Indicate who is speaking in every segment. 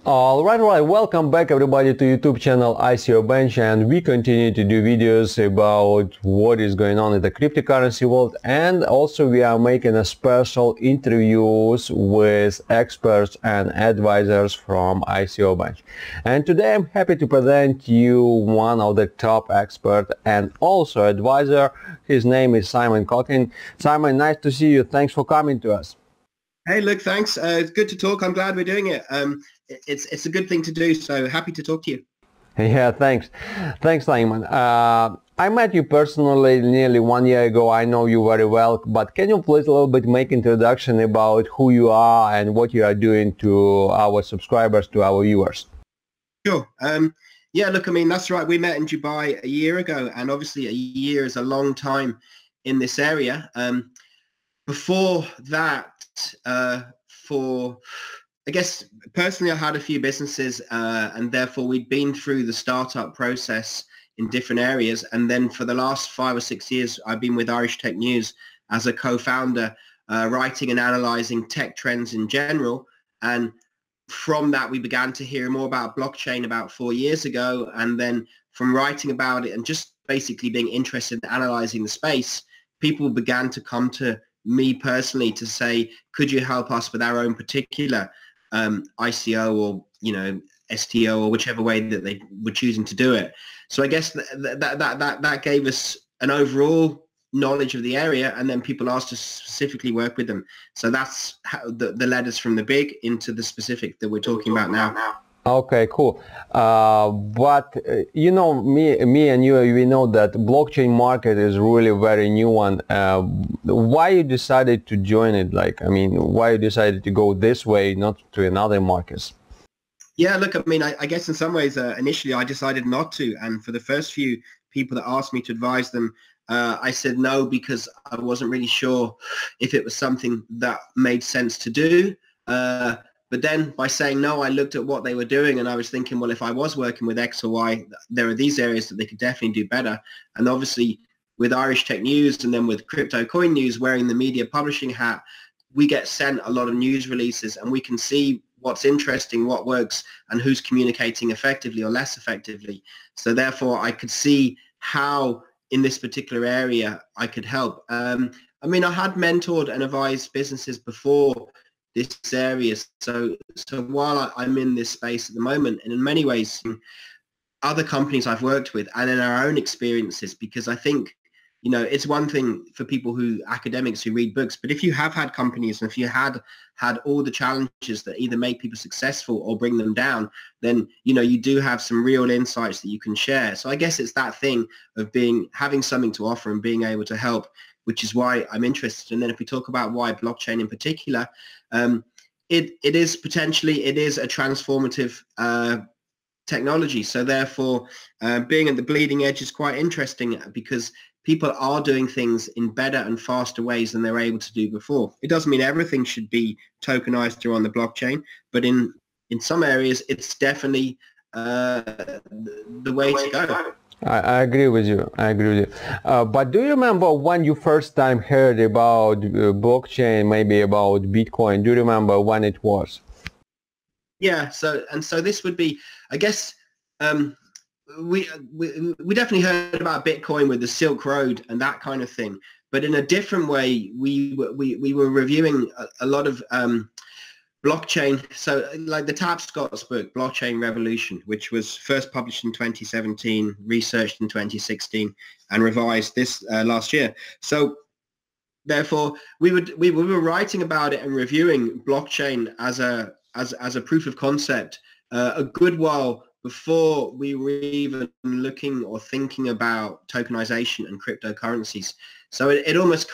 Speaker 1: All right. Welcome back everybody to YouTube channel ICObench, and we continue to do videos about what is going on in the cryptocurrency world, and also we are making a special interviews with experts and advisors from ICObench. And today I'm happy to present you one of the top experts and also advisor. His name is Simon Cocking. Simon, nice to see you. Thanks for coming to us.
Speaker 2: Hey, look, thanks. It's good to talk. I'm glad we're doing it. It's a good thing to do, so happy to talk to you.
Speaker 1: Yeah, thanks. Thanks, Simon. I met you personally nearly 1 year ago. I know you very well, but can you please a little bit make introduction about who you are and what you are doing to our subscribers, to our viewers?
Speaker 2: Sure. Yeah, look, I mean, that's right. We met in Dubai a year ago, and obviously a year is a long time in this area. Before that, I guess personally, I had a few businesses, and therefore we'd been through the startup process in different areas. And then for the last 5 or 6 years, I've been with ICObench.News as a co-founder, writing and analyzing tech trends in general. And from that, we began to hear more about blockchain about 4 years ago. And then from writing about it and just basically being interested in analyzing the space, people began to come to me personally to say, could you help us with our own particular ICO or, STO or whichever way that they were choosing to do it. So I guess that gave us an overall knowledge of the area, and then people asked us to specifically work with them. So that's how the led us from the big into the specific that we're talking about now.
Speaker 1: Okay, cool. Me and you, we know that blockchain market is really very new one. Why you decided to join it? Why you decided to go this way, not to another markets?
Speaker 2: Yeah, look, I mean, I guess in some ways, initially I decided not to. And for the first few people that asked me to advise them, I said no, because I wasn't really sure if it was something that made sense to do. But then by saying no, I looked at what they were doing and I was thinking, well, if I was working with X or Y, there are these areas that they could definitely do better. And obviously with ICObench.News and then with Cryptocoin.News, wearing the media publishing hat, we get sent a lot of news releases and we can see what's interesting, what works, and who's communicating effectively or less effectively. So therefore, I could see how in this particular area I could help. I had mentored and advised businesses before this area. So while I'm in this space at the moment, and in many ways, other companies I've worked with and in our own experiences, because I think, it's one thing for people academics who read books, but if you have had companies and if you had all the challenges that either make people successful or bring them down, then, you do have some real insights that you can share. So I guess it's that thing of having something to offer and being able to help, which is why I'm interested. And then if we talk about why blockchain in particular, it is a transformative technology. So therefore, being at the bleeding edge is quite interesting because people are doing things in better and faster ways than they were able to do before. It doesn't mean everything should be tokenized or on the blockchain, but in some areas, it's definitely the way to go.
Speaker 1: I agree with you. But do you remember when you first time heard about blockchain, maybe about Bitcoin? Do you remember when it was?
Speaker 2: Yeah. So this would be, I guess, we definitely heard about Bitcoin with the Silk Road and that kind of thing. But in a different way, we were reviewing a lot of blockchain. So like the Tapscott's book, Blockchain Revolution, which was first published in 2017, researched in 2016, and revised this last year. So therefore, we were writing about it and reviewing blockchain as a proof of concept a good while before we were even looking or thinking about tokenization and cryptocurrencies. So it almost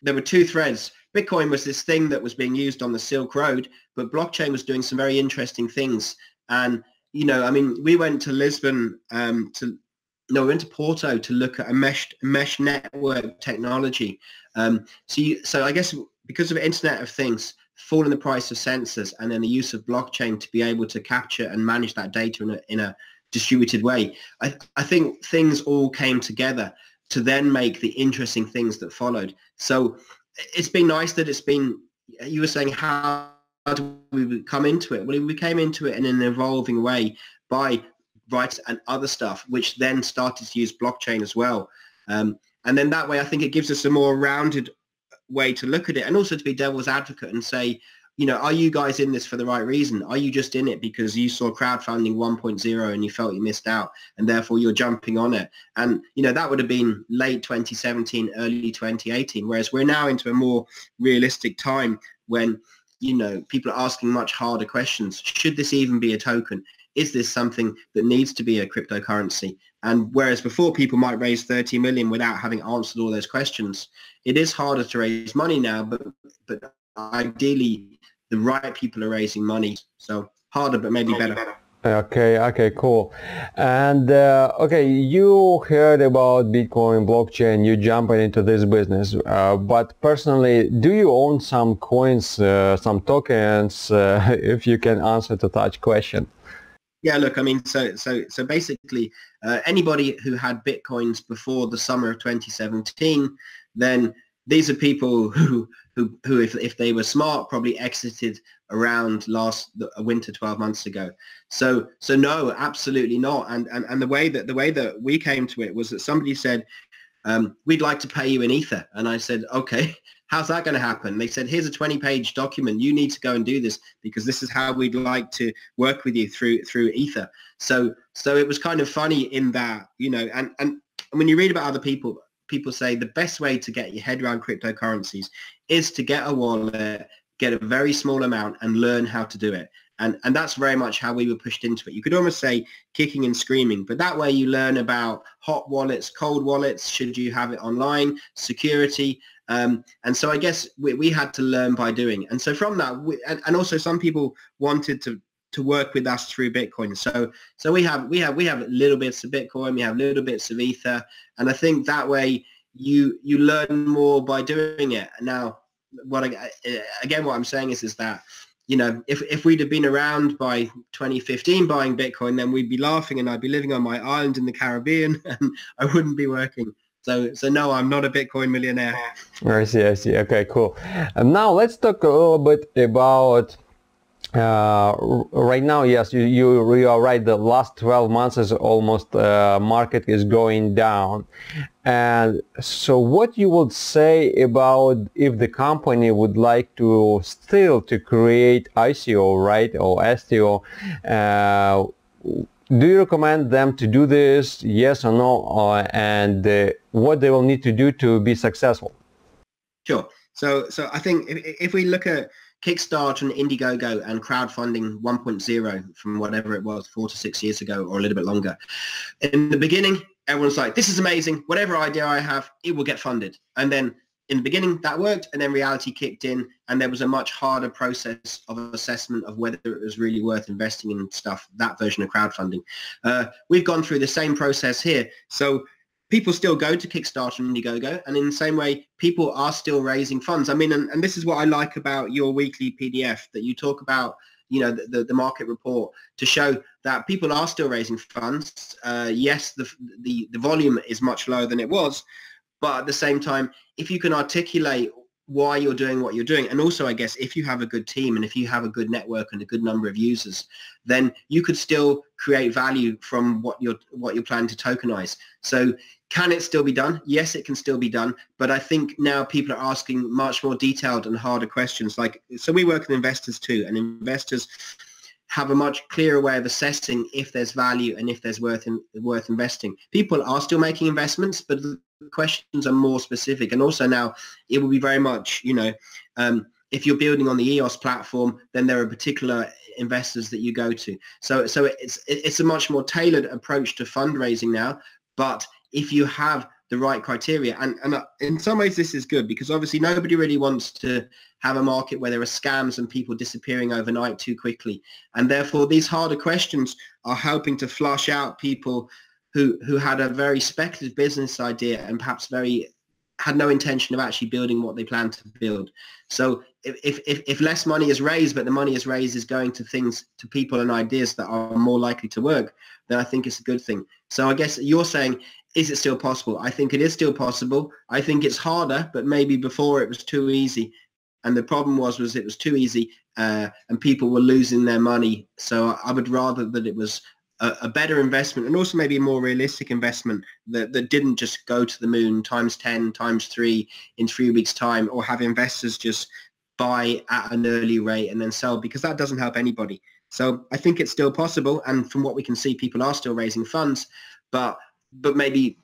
Speaker 2: there were two threads. Bitcoin was this thing that was being used on the Silk Road, but blockchain was doing some very interesting things. And, we went to Lisbon we went to Porto to look at a mesh network technology. So I guess because of Internet of Things, fall in the price of sensors, and then the use of blockchain to be able to capture and manage that data in a distributed way, I think things all came together to then make the interesting things that followed. So it's been nice that you were saying, how did we come into it? Well, we came into it in an evolving way by writers and other stuff, which then started to use blockchain as well. And then that way, I think it gives us a more rounded way to look at it, and also to be devil's advocate and say, you know, are you guys in this for the right reason? Are you just in it because you saw crowdfunding 1.0 and you felt you missed out and therefore you're jumping on it? And, you know, that would have been late 2017, early 2018, whereas we're now into a more realistic time when, you know, people are asking much harder questions. Should this even be a token? Is this something that needs to be a cryptocurrency? And whereas before people might raise 30 million without having answered all those questions, it is harder to raise money now, but ideally the right people are raising money. So harder, but maybe better.
Speaker 1: Okay, cool. And okay, you heard about Bitcoin, blockchain, you jumping into this business. But personally, do you own some coins, some tokens? If you can answer to that question.
Speaker 2: Yeah, look, I mean, so basically, anybody who had Bitcoins before the summer of 2017, then these are people who if they were smart, probably exited around a winter 12 months ago. So no, absolutely not. And the way that we came to it was that somebody said, we'd like to pay you in Ether. And I said, okay, how's that going to happen? They said, here's a 20-page document. You need to go and do this because this is how we'd like to work with you through Ether. So it was kind of funny in that, you know, and when you read about other people say the best way to get your head around cryptocurrencies is to get a wallet, get a very small amount and learn how to do it. And that's very much how we were pushed into it. You could almost say kicking and screaming, but that way you learn about hot wallets, cold wallets, should you have it online, security. And so I guess we had to learn by doing. And so from that, and also some people wanted to work with us through Bitcoin. So we have little bits of Bitcoin, we have little bits of Ether. And I think that way you learn more by doing it. Now, what I'm saying is that, you know, if we'd have been around by 2015 buying Bitcoin, then we'd be laughing and I'd be living on my island in the Caribbean and I wouldn't be working. So no, I'm not a Bitcoin millionaire.
Speaker 1: I see. Okay, cool. And now let's talk a little bit about right now. Yes, you are right. The last 12 months is almost market is going down. And so what you would say about if the company would like to still to create ICO, right, or STO, do you recommend them to do this, yes or no, and what they will need to do to be successful?
Speaker 2: Sure. So I think if we look at Kickstarter and Indiegogo and crowdfunding 1.0 from whatever it was 4 to 6 years ago or a little bit longer, in the beginning, everyone's like, this is amazing. Whatever idea I have, it will get funded. And then in the beginning that worked, and then reality kicked in and there was a much harder process of assessment of whether it was really worth investing in stuff, that version of crowdfunding. We've gone through the same process here. So people still go to Kickstarter and Indiegogo, and in the same way, people are still raising funds. I mean, and this is what I like about your weekly PDF, that you talk about, you know, the market report to show that people are still raising funds. Yes, the volume is much lower than it was, but at the same time, if you can articulate why you're doing what you're doing, and also I guess if you have a good team and if you have a good network and a good number of users, then you could still create value from what you're planning to tokenize. So can it still be done? Yes, it can still be done, but I think now people are asking much more detailed and harder questions. Like, so we work with investors too, and investors have a much clearer way of assessing if there's value and if there's worth investing. People are still making investments, but the questions are more specific. And also now it will be very much, you know, if you're building on the EOS platform, then there are particular investors that you go to. So it's a much more tailored approach to fundraising now. But if you have the right criteria, and in some ways this is good, because obviously nobody really wants to have a market where there are scams and people disappearing overnight too quickly. And therefore these harder questions are helping to flush out people who had a very speculative business idea and perhaps had no intention of actually building what they plan to build. So if less money is raised, but the money is raised is going to people and ideas that are more likely to work, then I think it's a good thing. So I guess you're saying, is it still possible? I think it is still possible. I think it's harder, but maybe before it was too easy. And the problem was it was too easy and people were losing their money. So I would rather that it was a better investment, and also maybe a more realistic investment that didn't just go to the moon times 10, times 3 in 3 weeks' time, or have investors just buy at an early rate and then sell, because that doesn't help anybody. So I think it's still possible, and from what we can see, people are still raising funds, but maybe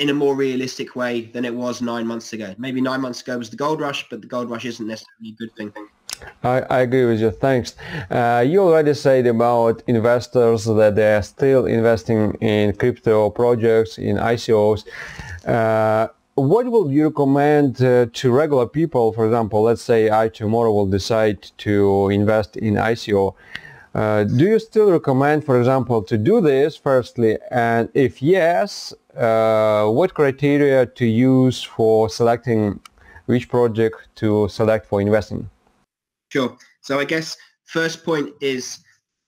Speaker 2: in a more realistic way than it was 9 months ago. Maybe 9 months ago was the gold rush, but the gold rush isn't necessarily a good thing.
Speaker 1: I agree with you. Thanks. You already said about investors that they are still investing in crypto projects, in ICOs. What would you recommend to regular people? For example, let's say I tomorrow will decide to invest in ICO. Do you still recommend, for example, to do this firstly? And if yes, what criteria to use for selecting which project to select for investing?
Speaker 2: Sure. So I guess first point is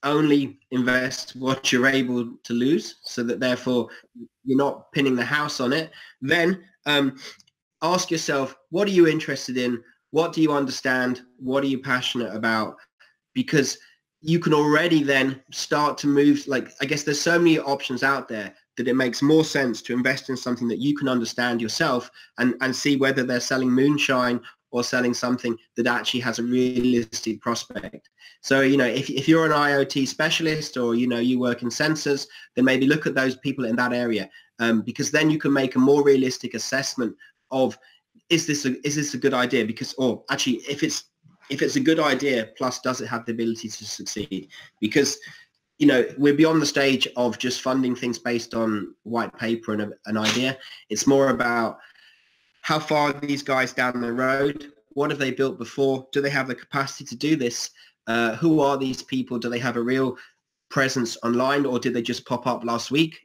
Speaker 2: only invest what you're able to lose, so that therefore you're not pinning the house on it. Then ask yourself, what are you interested in? What do you understand? What are you passionate about? Because you can already then start to move, like, I guess there's so many options out there that it makes more sense to invest in something that you can understand yourself, and see whether they're selling moonshine or selling something that actually has a realistic prospect. So, if you're an IoT specialist, or, you work in sensors, then maybe look at those people in that area, because then you can make a more realistic assessment of, is this a good idea? Because, or actually, if it's a good idea, plus does it have the ability to succeed? Because, we're beyond the stage of just funding things based on white paper and an idea. It's more about, how far are these guys down the road? What have they built before? Do they have the capacity to do this? Who are these people? Do they have a real presence online, or did they just pop up last week?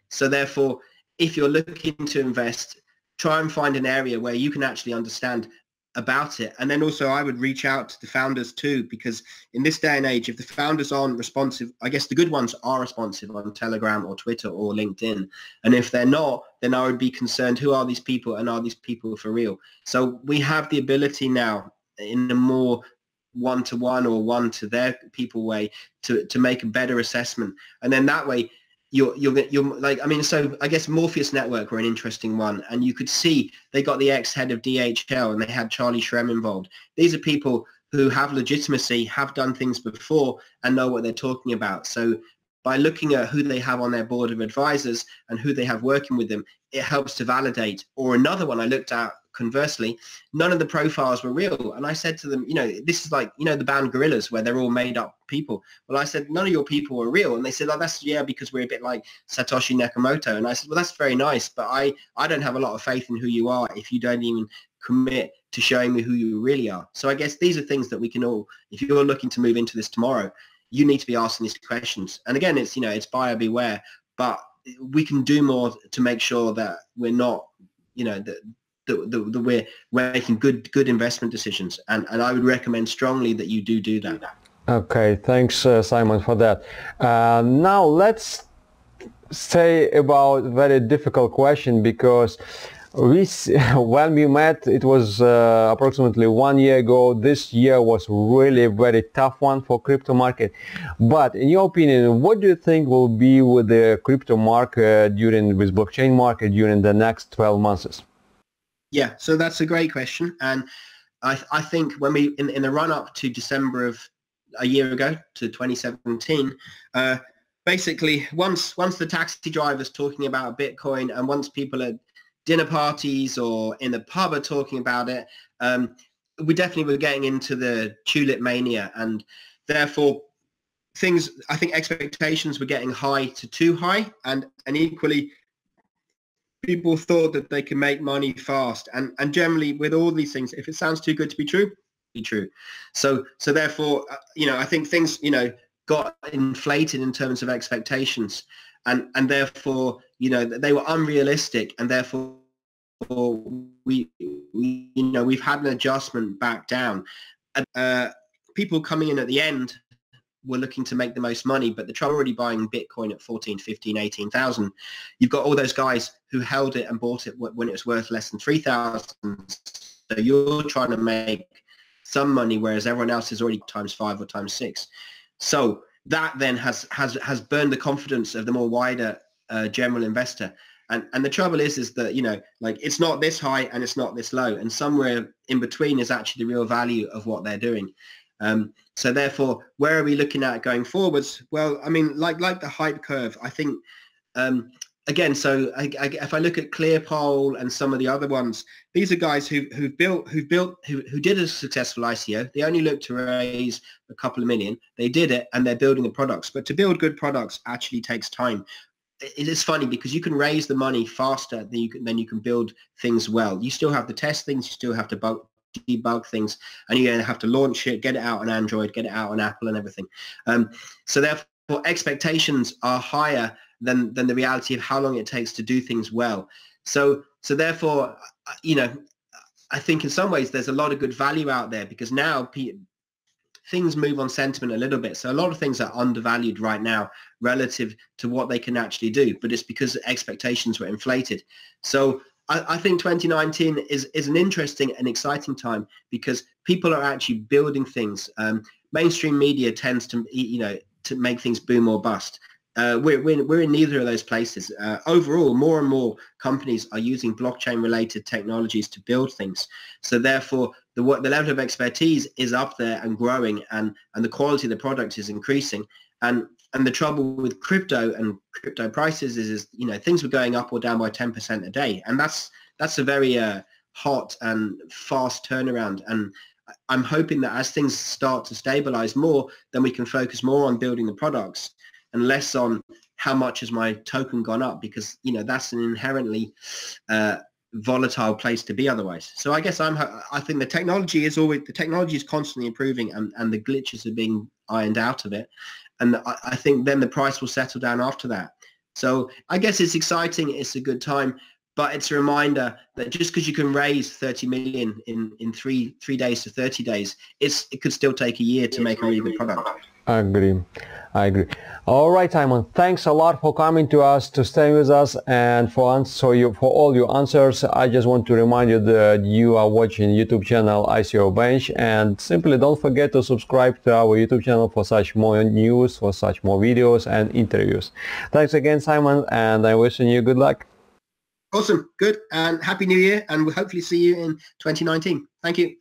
Speaker 2: So therefore, if you're looking to invest, try and find an area where you can actually understand about it. And then also I would reach out to the founders too, because in this day and age, if the founders aren't responsive, I guess the good ones are responsive on Telegram or Twitter or LinkedIn. And if they're not, then I would be concerned, who are these people, and are these people for real? So we have the ability now, in a more one-to-one or one to their people way, to make a better assessment. And then that way, you're like, so I guess Morpheus Network were an interesting one, and you could see they got the ex-head of DHL, and they had Charlie Shrem involved. These are people who have legitimacy, have done things before, and know what they're talking about. So by looking at who they have on their board of advisors and who they have working with them, it helps to validate. Or another one I looked at, conversely, none of the profiles were real. And I said to them, this is like, the band Gorillaz, where they're all made up people. Well, I said, none of your people were real. And they said, oh, that's, because we're a bit like Satoshi Nakamoto. And I said, well, that's very nice, but I don't have a lot of faith in who you are if you don't even commit to showing me who you really are. So I guess these are things that we can all, if you're looking to move into this tomorrow, you need to be asking these questions. And again, it's, it's buyer beware, but we can do more to make sure that we're not, that we're making good investment decisions. And I would recommend strongly that you do that.
Speaker 1: Okay, thanks, Simon, for that. Now let's say about a very difficult question, because when we met, it was approximately 1 year ago. This year was really a very tough one for crypto market. But in your opinion, what do you think will be with the crypto market with blockchain market during the next 12 months?
Speaker 2: Yeah, so that's a great question. And I think when we, in the run-up to December of a year ago, to 2017, basically once the taxi driver's talking about Bitcoin, and once people at dinner parties or in the pub are talking about it, we definitely were getting into the tulip mania, and therefore things, I think expectations were getting high to too high, and equally people thought that they could make money fast, and generally with all these things, if it sounds too good to be true, be true. So therefore, I think things, got inflated in terms of expectations, and therefore, they were unrealistic, and therefore we've had an adjustment back down. People coming in at the end were looking to make the most money, but they're already buying Bitcoin at 14, 15, 18,000. You've got all those guys who held it and bought it when it was worth less than 3,000. So you're trying to make some money, whereas everyone else is already times 5 or times 6. So that then has burned the confidence of the more wider general investor. And the trouble is that, you know, like, it's not this high and it's not this low, and somewhere in between is actually the real value of what they're doing. So therefore, where are we looking at going forwards? Well, I mean, like the hype curve, I think, again, so if I look at ClearPole and some of the other ones, these are guys who did a successful ICO. They only looked to raise a couple of million. They did it, and they're building the products. But to build good products actually takes time. It is funny because you can raise the money faster than you can build things well. You still have to test things, you still have to debug things, and you're going to have to launch it, get it out on Android, get it out on Apple and everything. So therefore, expectations are higher than the reality of how long it takes to do things well. So therefore, you know, I think in some ways there's a lot of good value out there, because now things move on sentiment a little bit. So a lot of things are undervalued right now relative to what they can actually do, but it's because expectations were inflated. So I think 2019 is an interesting and exciting time, because people are actually building things. Mainstream media tends to, you know, to make things boom or bust. We're in neither of those places. Overall, more and more companies are using blockchain-related technologies to build things. So therefore, the level of expertise is up there and growing, and the quality of the product is increasing. And the trouble with crypto and crypto prices is, you know, things were going up or down by 10% a day, and that's a very hot and fast turnaround. And I'm hoping that as things start to stabilize more, then we can focus more on building the products and less on how much has my token gone up, because, you know, that's an inherently volatile place to be otherwise. So I guess I think the technology is constantly improving, and the glitches are being ironed out of it. And I think then the price will settle down after that. So I guess it's exciting. It's a good time. But it's a reminder that just because you can raise 30 million in three days to 30 days, it could still take a year to make a really good product.
Speaker 1: I agree. All right, Simon, thanks a lot for coming to us, to stay with us, and for all your answers. I just want to remind you that you are watching YouTube channel ICObench, and simply don't forget to subscribe to our YouTube channel for such more news, for such more videos and interviews. Thanks again, Simon, and I'm wishing you good luck.
Speaker 2: Awesome. Good. And Happy New Year. And we'll hopefully see you in 2019. Thank you.